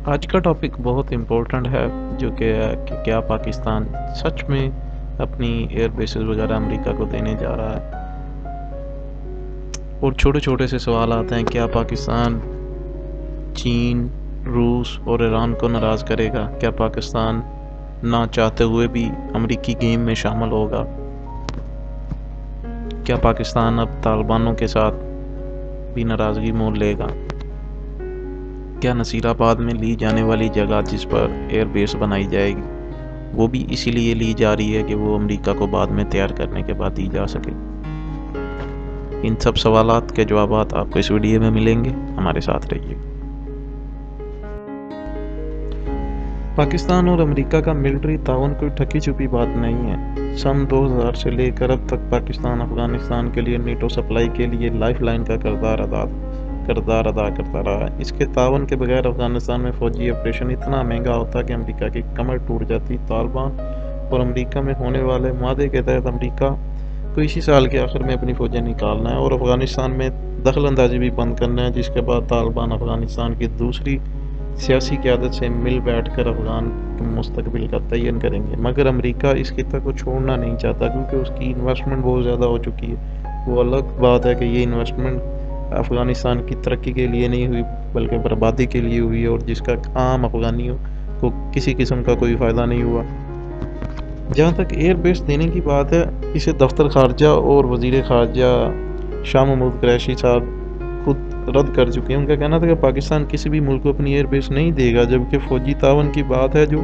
آج کا ٹاپک بہت امپورٹنٹ ہے جو کہ ہے کہ کیا پاکستان سچ میں اپنی ایئر بیسز وغیرہ امریکہ کو دینے جا رہا ہے، اور چھوٹے چھوٹے سے سوال آتے ہیں: کیا پاکستان چین، روس اور ایران کو ناراض کرے گا؟ کیا پاکستان نہ چاہتے ہوئے بھی امریکی گیم میں شامل ہوگا؟ کیا پاکستان اب طالبانوں کے ساتھ بھی ناراضگی مول لے گا؟ کیا نصیر آباد میں لی جانے والی جگہ جس پر ایئر بیس بنائی جائے گی وہ بھی اسی لیے لی جا رہی ہے کہ وہ امریکہ کو بعد میں تیار کرنے کے بعد دی جا سکے؟ ان سب سوالات کے جوابات آپ کو اس ویڈیو میں ملیں گے، ہمارے ساتھ رہیے۔ پاکستان اور امریکہ کا ملٹری تعاون کوئی ٹھکی چھپی بات نہیں ہے۔ سن 2000 سے لے کر اب تک پاکستان افغانستان کے لیے نیٹو سپلائی کے لیے لائف لائن کا کردار ادا کرتا رہا ہے۔ اس کے تعاون کے بغیر افغانستان میں فوجی آپریشن اتنا مہنگا ہوتا کہ امریکہ کی کمر ٹوٹ جاتی۔ طالبان اور امریکہ میں ہونے والے معاہدے کے تحت امریکہ کو اسی سال کے آخر میں اپنی فوجیں نکالنا ہے اور افغانستان میں دخل اندازی بھی بند کرنا ہے، جس کے بعد طالبان افغانستان کی دوسری سیاسی قیادت سے مل بیٹھ کر افغان مستقبل کا تعین کریں گے۔ مگر امریکہ اس خطہ کو چھوڑنا نہیں چاہتا کیونکہ اس کی انویسٹمنٹ بہت زیادہ ہو چکی ہے۔ وہ الگ بات ہے کہ یہ انویسٹمنٹ افغانستان کی ترقی کے لیے نہیں ہوئی بلکہ بربادی کے لیے ہوئی ہے، اور جس کا عام افغانیوں کو کسی قسم کا کوئی فائدہ نہیں ہوا۔ جہاں تک ایئر بیس دینے کی بات ہے، اسے دفتر خارجہ اور وزیر خارجہ شاہ محمود قریشی صاحب خود رد کر چکے ہیں۔ ان کا کہنا تھا کہ پاکستان کسی بھی ملک کو اپنی ایئر بیس نہیں دے گا، جبکہ فوجی تعاون کی بات ہے جو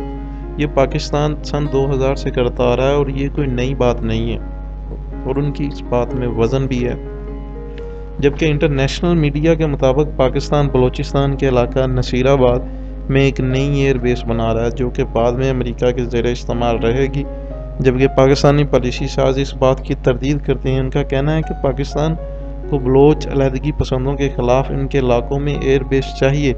یہ پاکستان سن 2000 سے کرتا آ رہا ہے، اور یہ کوئی نئی بات نہیں ہے، اور ان کی اس بات میں وزن بھی ہے۔ جبکہ انٹرنیشنل میڈیا کے مطابق پاکستان بلوچستان کے علاقہ نصیر آباد میں ایک نئی ایئر بیس بنا رہا ہے جو کہ بعد میں امریکہ کے زیر استعمال رہے گی، جبکہ پاکستانی پالیسی ساز اس بات کی تردید کرتے ہیں۔ ان کا کہنا ہے کہ پاکستان کو بلوچ علیحدگی پسندوں کے خلاف ان کے علاقوں میں ایئر بیس چاہیے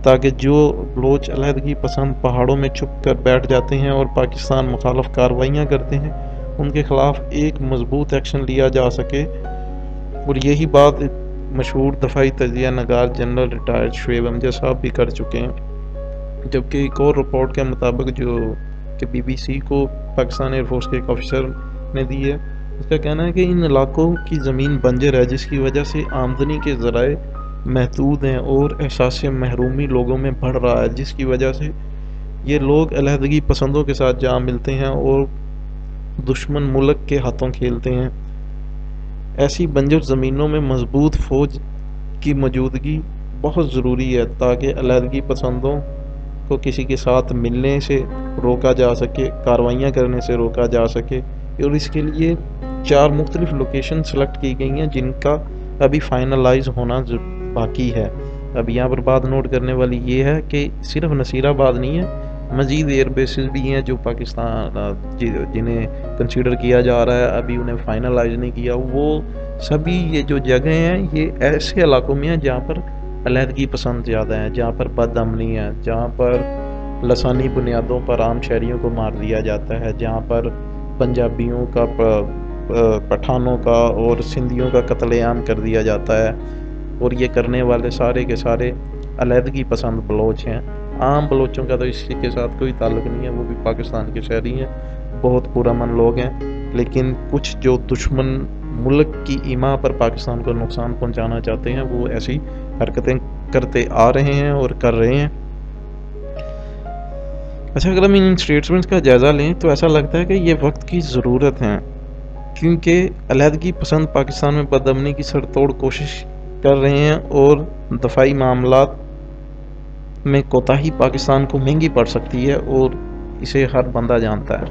تاکہ جو بلوچ علیحدگی پسند پہاڑوں میں چھپ کر بیٹھ جاتے ہیں اور پاکستان مخالف کارروائیاں کرتے ہیں، ان کے خلاف ایک مضبوط ایکشن لیا جا سکے۔ اور یہی بات مشہور دفاعی تجزیہ نگار جنرل ریٹائرڈ شعیب امجد صاحب بھی کر چکے ہیں۔ جبکہ ایک اور رپورٹ کے مطابق جو کہ بی بی سی کو پاکستان ایئر فورس کے ایک آفیسر نے دی ہے، اس کا کہنا ہے کہ ان علاقوں کی زمین بنجر ہے جس کی وجہ سے آمدنی کے ذرائع محدود ہیں اور احساس محرومی لوگوں میں بڑھ رہا ہے، جس کی وجہ سے یہ لوگ علیحدگی پسندوں کے ساتھ جا ملتے ہیں اور دشمن ملک کے ہاتھوں کھیلتے ہیں۔ ایسی بنجر زمینوں میں مضبوط فوج کی موجودگی بہت ضروری ہے تاکہ علیحدگی پسندوں کو کسی کے ساتھ ملنے سے روکا جا سکے، کارروائیاں کرنے سے روکا جا سکے، اور اس کے لیے 4 مختلف لوکیشن سلیکٹ کی گئی ہیں جن کا ابھی فائنلائز ہونا باقی ہے۔ اب یہاں پر بات نوٹ کرنے والی یہ ہے کہ صرف نصیر آباد نہیں ہے، مزید ایئر بیسز بھی ہیں جو پاکستان جنہیں کنسیڈر کیا جا رہا ہے، ابھی انہیں فائنلائز نہیں کیا۔ وہ سبھی یہ جو جگہیں ہیں یہ ایسے علاقوں میں ہیں جہاں پر علیحدگی پسند زیادہ ہیں، جہاں پر بد امنی ہے، جہاں پر لسانی بنیادوں پر عام شہریوں کو مار دیا جاتا ہے، جہاں پر پنجابیوں کا، پٹھانوں کا اور سندھیوں کا قتل عام کر دیا جاتا ہے، اور یہ کرنے والے سارے کے سارے علیحدگی پسند بلوچ ہیں۔ عام بلوچوں کا تو اس کے ساتھ کوئی تعلق نہیں ہے، وہ بھی پاکستان کے شہری ہیں، بہت پرامن لوگ ہیں، لیکن کچھ جو دشمن ملک کی ایما پر پاکستان کو نقصان پہنچانا چاہتے ہیں وہ ایسی حرکتیں کرتے آ رہے ہیں اور کر رہے ہیں۔ اچھا، اگر ہم ان اسٹیٹمنٹس کا جائزہ لیں تو ایسا لگتا ہے کہ یہ وقت کی ضرورت ہے، کیونکہ علیحدگی پسند پاکستان میں بد امنی کی سر توڑ کوشش کر رہے ہیں اور دفاعی معاملات میں کوتاہی پاکستان کو مہنگی پڑ سکتی ہے، اور اسے ہر بندہ جانتا ہے۔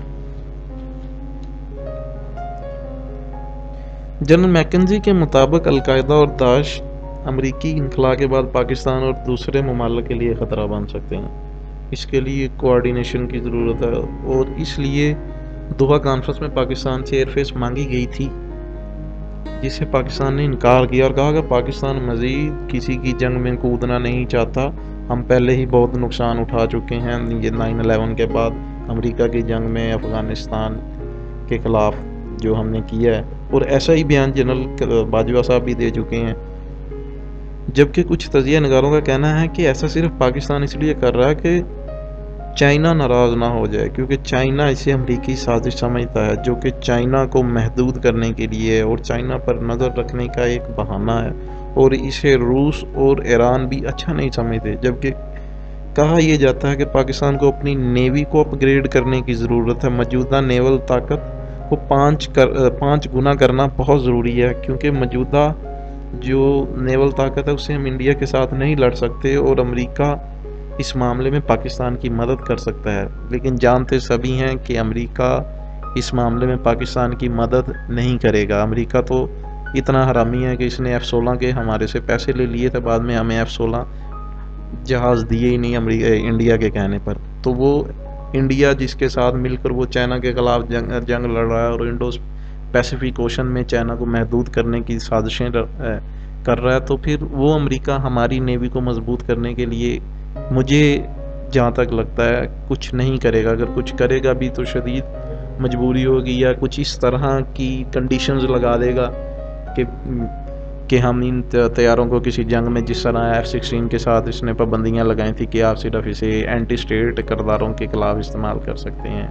جنرل میکنزی کے مطابق القاعدہ اور داعش امریکی انخلا کے بعد پاکستان اور دوسرے ممالک کے لیے خطرہ بن سکتے ہیں۔ اس کے لیے کوآرڈینیشن کی ضرورت ہے، اور اس لیے دوحہ کانفرنس میں پاکستان سے ایئر بیس مانگی گئی تھی، جس سے پاکستان نے انکار کیا اور کہا کہ پاکستان مزید کسی کی جنگ میں کودنا نہیں چاہتا، ہم پہلے ہی بہت نقصان اٹھا چکے ہیں یہ 9/11 کے بعد امریکہ کی جنگ میں افغانستان کے خلاف جو ہم نے کیا ہے، اور ایسا ہی بیان جنرل باجوہ صاحب بھی دے چکے ہیں۔ جبکہ کچھ تجزیہ نگاروں کا کہنا ہے کہ ایسا صرف پاکستان اس لیے کر رہا ہے کہ چائنا ناراض نہ ہو جائے، کیونکہ چائنا اسے امریکی سازش سمجھتا ہے، جو کہ چائنا کو محدود کرنے کے لیے اور چائنا پر نظر رکھنے کا ایک بہانہ ہے، اور اسے روس اور ایران بھی اچھا نہیں سمجھتے۔ جبکہ کہا یہ جاتا ہے کہ پاکستان کو اپنی نیوی کو اپ گریڈ کرنے کی ضرورت ہے۔ موجودہ نیول طاقت کو 5 گنا کرنا بہت ضروری ہے، کیونکہ موجودہ جو نیول طاقت ہے اس سے ہم انڈیا کے ساتھ نہیں لڑ سکتے، اور امریکہ اس معاملے میں پاکستان کی مدد کر سکتا ہے، لیکن جانتے سبھی ہیں کہ امریکہ اس معاملے میں پاکستان کی مدد نہیں کرے گا۔ امریکہ تو اتنا حرامی ہے کہ اس نے F-16 کے ہمارے سے پیسے لے لیے تھے، بعد میں ہمیں F-16 جہاز دیے ہی نہیں انڈیا کے کہنے پر۔ تو وہ انڈیا جس کے ساتھ مل کر وہ چائنا کے خلاف جنگ لڑ رہا ہے اور انڈو پیسیفک اوشن میں چائنا کو محدود کرنے کی سازشیں کر رہا ہے، تو پھر وہ امریکہ ہماری نیوی کو مضبوط کرنے کے لیے مجھے جہاں تک لگتا ہے کچھ نہیں کرے گا۔ اگر کچھ کرے گا بھی تو شدید مجبوری ہوگی، یا کچھ اس طرح کی کنڈیشنز لگا دے گا کہ ہم ان طیاروں کو کسی جنگ میں، جس طرح F-16 کے ساتھ اس نے پابندیاں لگائی تھی کہ آپ صرف اسے اینٹی اسٹیٹ کرداروں کے خلاف استعمال کر سکتے ہیں،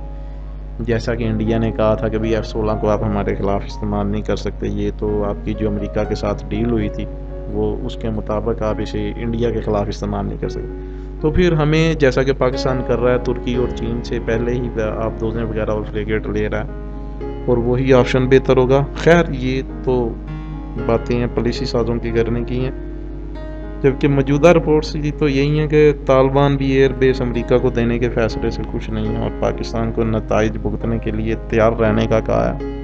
جیسا کہ انڈیا نے کہا تھا کہ بھی F-16 کو آپ ہمارے خلاف استعمال نہیں کر سکتے، یہ تو آپ کی جو امریکہ کے ساتھ ڈیل ہوئی تھی وہ اس کے مطابق آپ اسے انڈیا کے خلاف استعمال نہیں کر سکتے۔ تو پھر ہمیں، جیسا کہ پاکستان کر رہا ہے ترکی اور چین سے پہلے ہی آپ دوزیں وغیرہ اور فریگیٹ لے رہا ہے، اور وہی آپشن بہتر ہوگا۔ خیر یہ تو باتیں ہیں پالیسی سازوں کی کرنے کی ہیں، جبکہ موجودہ رپورٹس کی تو یہی ہیں کہ طالبان بھی ایئر بیس امریکہ کو دینے کے فیصلے سے خوش نہیں ہیں، اور پاکستان کو نتائج بھگتنے کے لیے تیار رہنے کا کہا ہے۔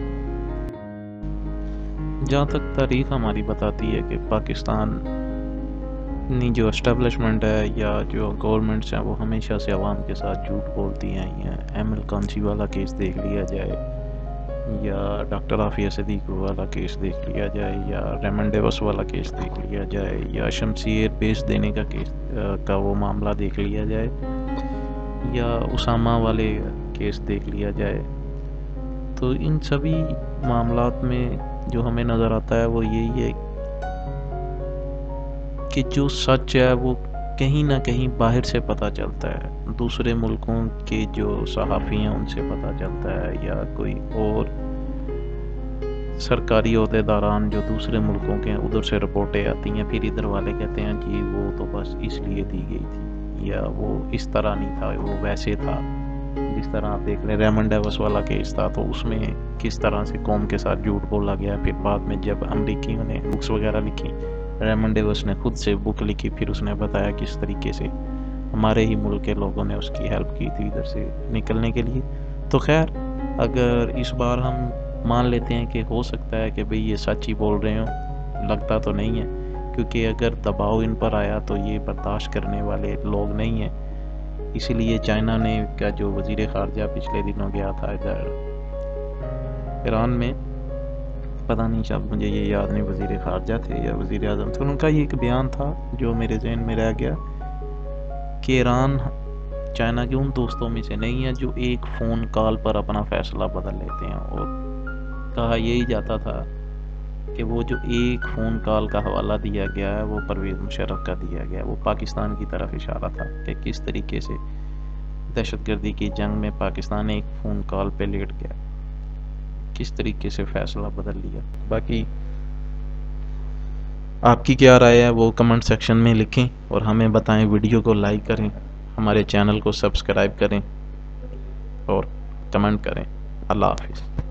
جہاں تک تاریخ ہماری بتاتی ہے کہ پاکستان جو اسٹیبلشمنٹ ہے یا جو گورنمنٹس ہیں وہ ہمیشہ سے عوام کے ساتھ جھوٹ بولتی آئی ہیں۔ ایم ایل کانچی والا کیس دیکھ لیا جائے، یا ڈاکٹر عافیہ صدیق والا کیس دیکھ لیا جائے، یا ریمن ڈیوس والا کیس دیکھ لیا جائے، یا شمسی ایئر بیس دینے کا کیس کا وہ معاملہ دیکھ لیا جائے، یا اسامہ والے کیس دیکھ لیا جائے، تو ان سبھی معاملات میں جو ہمیں نظر آتا ہے وہ یہی ہے کہ جو سچ ہے وہ کہیں نہ کہیں باہر سے پتہ چلتا ہے، دوسرے ملکوں کے جو صحافی ہیں ان سے پتہ چلتا ہے، یا کوئی اور سرکاری عہدیداران جو دوسرے ملکوں کے ہیں ادھر سے رپورٹیں آتی ہیں، پھر ادھر والے کہتے ہیں جی وہ تو بس اس لیے دی گئی تھی، یا وہ اس طرح نہیں تھا، وہ ویسے تھا۔ جس طرح آپ دیکھ لیں ریمن ڈیوس والا کیس تھا، تو اس میں کس طرح سے قوم کے ساتھ جھوٹ بولا گیا، پھر بعد میں جب امریکیوں نے بکس وغیرہ لکھی، ریمن ڈیوس نے خود سے بک لکھی، پھر اس نے بتایا کس طریقے سے ہمارے ہی ملک کے لوگوں نے اس کی ہیلپ کی تھی ادھر سے نکلنے کے لیے۔ تو خیر اگر اس بار ہم مان لیتے ہیں کہ ہو سکتا ہے کہ بھئی یہ سچ ہی بول رہے ہوں، لگتا تو نہیں ہے، کیونکہ اگر دباؤ ان پر آیا تو یہ برداشت کرنے والے لوگ نہیں ہیں۔ اسی لیے چائنا نے کا جو وزیر خارجہ پچھلے دنوں گیا تھا ادھر ایران میں، پتہ نہیں شاید مجھے یہ یاد نہیں وزیر خارجہ تھے یا وزیر اعظم تھے، ان کا یہ ایک بیان تھا جو میرے ذہن میں رہ گیا کہ ایران چائنا کے ان دوستوں میں سے نہیں ہے جو ایک فون کال پر اپنا فیصلہ بدل لیتے ہیں، اور کہا یہی جاتا تھا کہ وہ جو ایک فون کال کا حوالہ دیا گیا ہے وہ پرویز مشرف کا دیا گیا ہے، وہ پاکستان کی طرف اشارہ تھا کہ کس طریقے سے دہشت گردی کی جنگ میں پاکستان ایک فون کال پہ لیٹ گیا، کس طریقے سے فیصلہ بدل لیا۔ باقی آپ کی کیا رائے ہے وہ کمنٹ سیکشن میں لکھیں اور ہمیں بتائیں، ویڈیو کو لائک کریں، ہمارے چینل کو سبسکرائب کریں اور کمنٹ کریں۔ اللہ حافظ۔